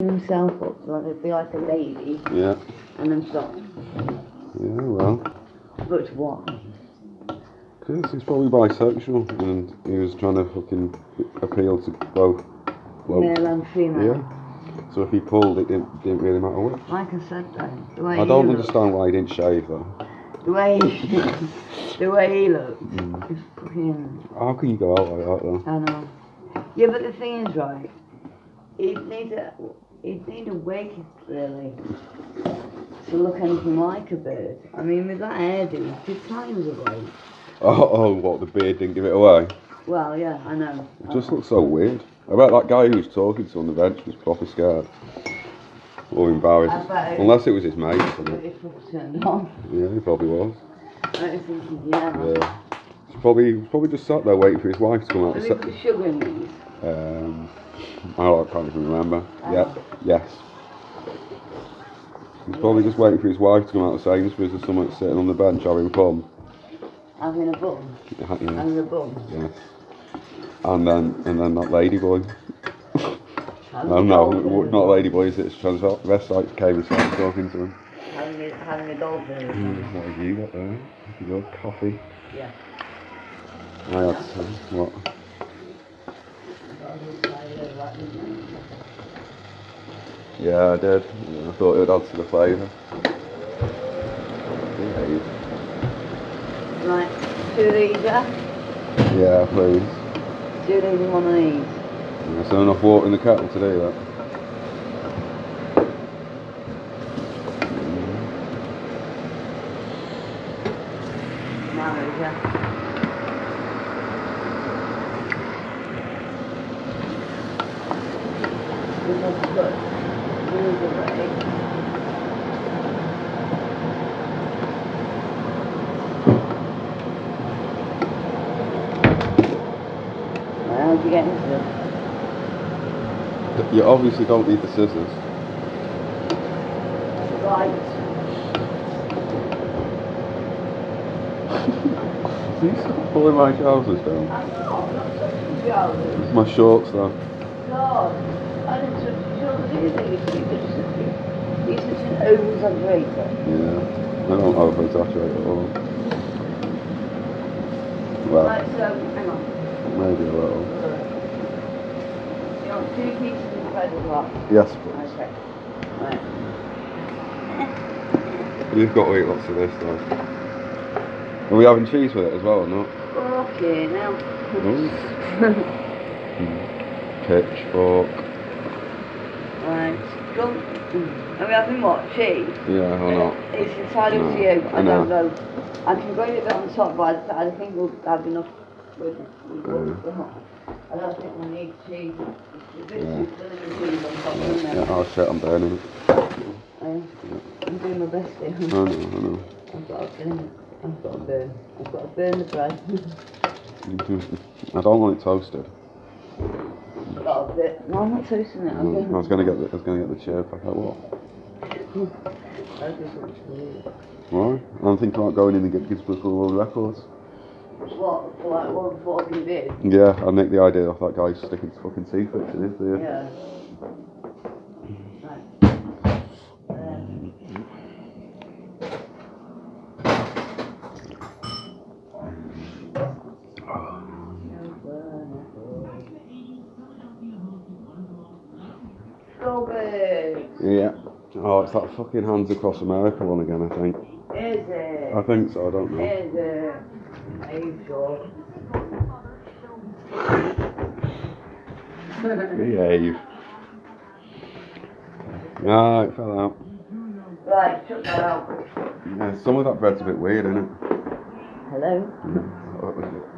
himself up like be like a lady. Yeah. And then stop. Yeah, well. But what? Because he's probably bisexual and he was trying to fucking appeal to both. Male and female. Yeah. So if he pulled, it didn't really matter which. Like I said though, the way I don't understand why he didn't shave though. The way he looked. Is fucking... How can you go out like that though? I know. Yeah, but the thing is, right, he'd need a wig, really, to look anything like a bird. I mean, with that hairdo, you could tell he was a bloke. Oh, what, the beard didn't give it away? Well, yeah, I know. It just looks so weird. I bet that guy who was talking to on the bench was proper scared. Or embarrassed. Unless it was his mate. He probably turned on. Yeah, he probably was. I don't think yeah. He's probably just sat there waiting for his wife to come out. Have you put sugar in these? I can't even remember. Yeah, yes. He's probably just waiting for his wife to come out of Sainsbury's or someone sitting on the bench having fun. Having a bum? Yeah. Having a bum? Yes. And then that ladyboy. No, not ladyboy, it's transvestite came and started talking to him. Having a dolphin. What have you got there? Your coffee? Yeah. I had some. What? Yeah, I did. Yeah, I thought it would add to the flavour. Right, 2 of these, yeah? Yeah, please. 2 of these and 1 of these. Yeah, so enough water in the kettle to do that. Marriage, yeah. This one's good. Move away. How'd you get into this? You obviously don't need the scissors. Right. Please stop pulling my trousers down. I'm not touching your trousers. My shorts though. God, I didn't touch your trousers either. You're such an over-exaggerator. Yeah, I don't over-exaggerate at all. Well, Right, so, hang on. maybe a little. You want 2 pieces of bread as well? Yes, please. Okay. Right. You've got to eat lots of this though. Are we having cheese with it as well or not? Okay, now. Pitchfork. Right. Are we having what? Cheese? Yeah, or not? It's entirely up to you. I don't know. I can go a bit on top, but I think we'll have enough with I don't think we need cheese. It's a bit too filling with cheese on top, isn't it? Yeah, oh shit, I'm burning it. I'm doing my best here. I know. I've got to burn the bread. I don't want it toasted. No, I'm not toasting it. I was gonna get the chair back out. What? Why? I'm thinking about going in and get Guinness Book of World Records. What? For like one fucking bit? Yeah, I'd make the idea off that guy sticking his fucking teeth in his ear. Yeah. Yeah. Oh, it's that fucking Hands Across America one again, I think. Is it? I think so, I don't know. Is it? Are you sure? Behave. Ah, it fell out. Right, chuck that out. Yeah, some of that bread's a bit weird, isn't it? Hello?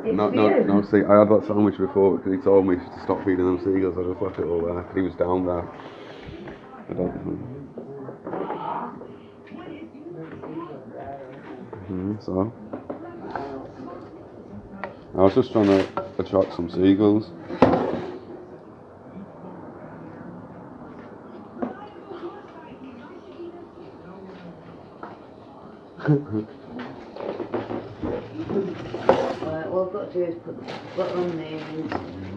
Yeah. No, see, I had that sandwich before because he told me to stop feeding them seagulls. I just left it all there because he was down there. I don't know. So, I was just trying to attract some seagulls. Right, what I've got to do is put on these.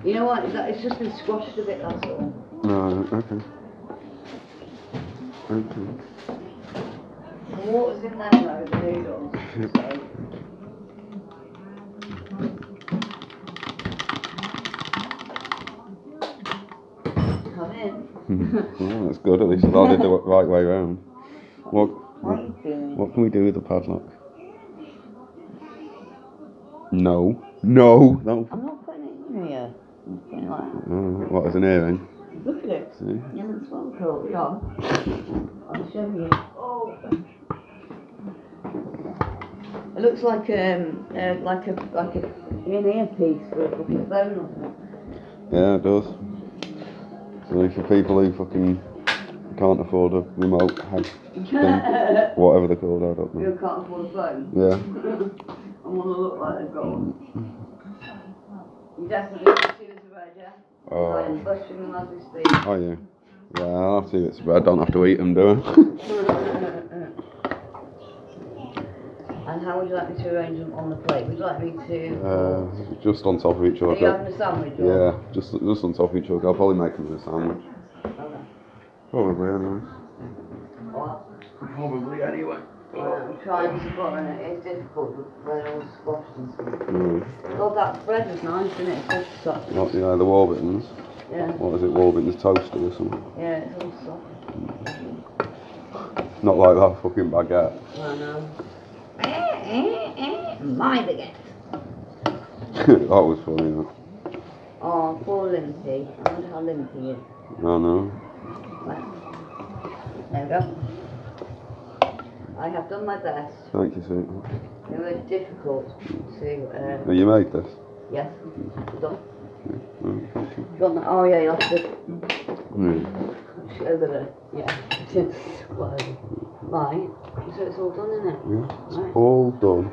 You know what? It's just been squashed a bit, that's all. No, okay. Okay. The water's in there though, the noodles. So. Come in. Oh, that's good. At least I did the right way round. What What are you doing? What can we do with the padlock? No. No. No. I'm not putting it in here. I'm putting it like that. What is an earring? Look at it. See? Yeah, that's well cool. Yeah. I'll show you. Oh. It looks like an earpiece for a fucking phone or something. Yeah, it does. So for people who fucking can't afford a remote head thing, whatever they're called, I don't know. You can't afford a phone? Yeah. I want to look like they've got one. You definitely see this about, yeah? Oh. I'm bushing them as we speak. Oh yeah. Yeah, I'll have to. It's bad. I don't have to eat them, do I? And how would you like me to arrange them on the plate? Would you like me to... Just on top of each Are other. you having a sandwich? Or? Yeah, just on top of each other. I'll probably make them as a sandwich. Okay. Probably anyway. What? Probably anyway. I'm trying to butter and it's difficult with when all squashed and stuff. Mm. Oh, that bread is nice, isn't it? It's all soft. What, yeah, the Warburtons. Yeah. What is it, Warburtons toaster or something? Yeah, it's all soft. Not like that fucking baguette. I know. My baguette. That was funny, that. Oh, poor Limpy. I wonder how Limpy is. I know. Well, there we go. I have done my best. Thank you, sweet. It was difficult to... Have you made this? Yes. Done. Oh, thank you. Done that. Oh yeah, you have to... Mm. Show the... Yeah. Whatever. Right. So it's all done, isn't it? Yeah, it's Right. all done.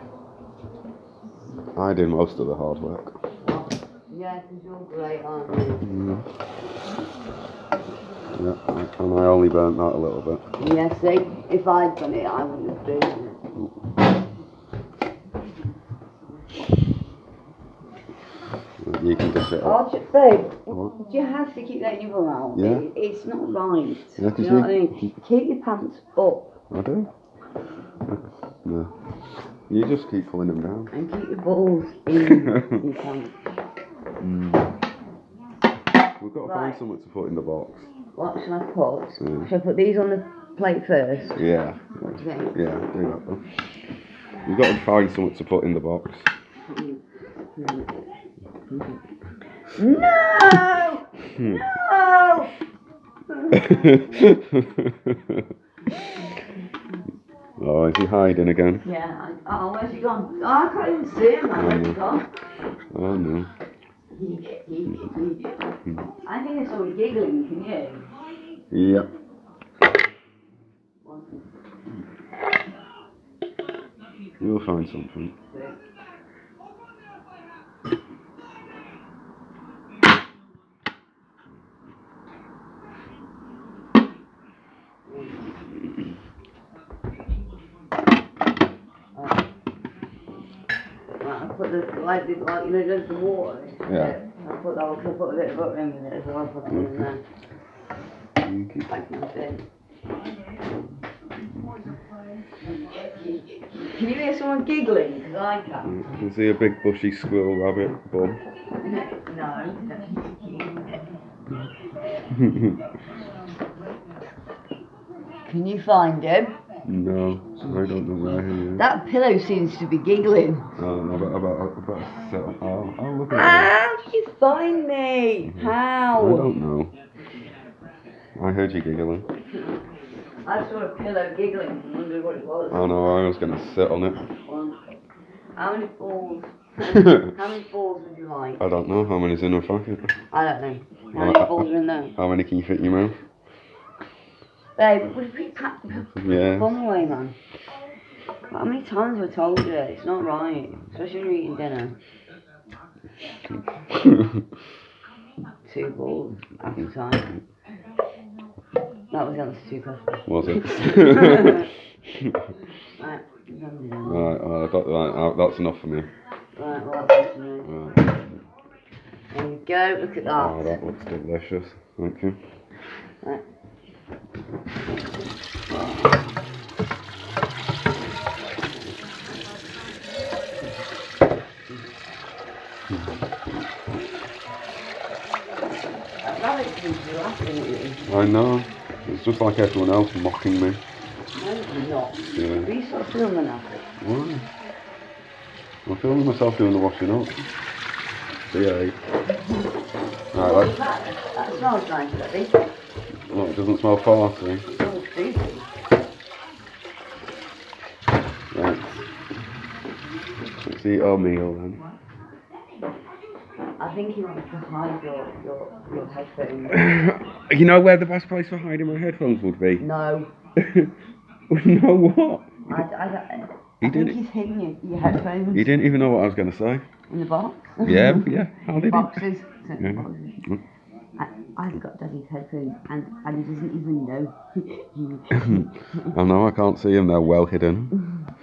I did most of the hard work. Oh, yeah, because you're great, aren't you? Mm. Yeah, and I only burnt that a little bit. Yeah, see, if I'd done it, I wouldn't have done it. You can dish it up. Oh, babe, What? do you have to keep letting your bum out? Yeah. It's not right. Yeah, 'cause you know what I mean? Keep your pants up I do? No. You just keep pulling them down. and keep your balls in your pants. Mm. We've got to find Right. something to put in the box. What should I put? Yeah. Should I put these on the plate first? Yeah. What do you think? Yeah, do that then. You've got to find something to put in the box. No! No! Oh, is he hiding again? Yeah, oh, where's he gone? Oh, I can't even see him, man. Where's he gone? Oh no. I think I saw him giggling, can you? Yep. You'll find something. Right, I'll put the, like you know, just the water. Yeah. I'll put a bit of butter in with it as well. I'll put it in there. Like nothing. Can you hear someone giggling? Because I can. Is he a big bushy squirrel rabbit bum? No. Can you find him? No, I don't know where he is. That pillow seems to be giggling. Oh, no, but I'll look at it. How did you find me? I How? don't know. I heard you giggling. I saw a pillow giggling and wondered what it was. Oh no, I was going to sit on it. How many balls? How many balls would you like? I don't know how many's in a pocket. I don't know. How many balls are in there? How many can you fit in your mouth? Babe, would you pack the Yeah. bum away, man? How many times have I told you? It's not right. Especially when you're eating dinner. 2 balls at a time. That was the answer to 2 questions. Was it? Right, Right, that's enough for me. right, well, that's me. Right. There you go, look at that. Oh, that looks delicious. Thank you. Right. I know. It's just like everyone else mocking me. No, you're not. Yeah. Will you stop filming that? Why? I'm filming myself doing the washing up. Behave. Right, What's that? That smells nice, Debbie. look, it doesn't smell farty. It smells juicy. Right. Let's eat our meal then. I think you want to hide your headphones. You know where the best place for hiding my headphones would be? No. No what? I think didn't- he's hidden your headphones You didn't even know what I was going to say. in the box. Yeah, yeah. How did he? Boxes. Yeah. I've got Daddy's headphones and he doesn't even know. I know, I can't see them, they're well hidden.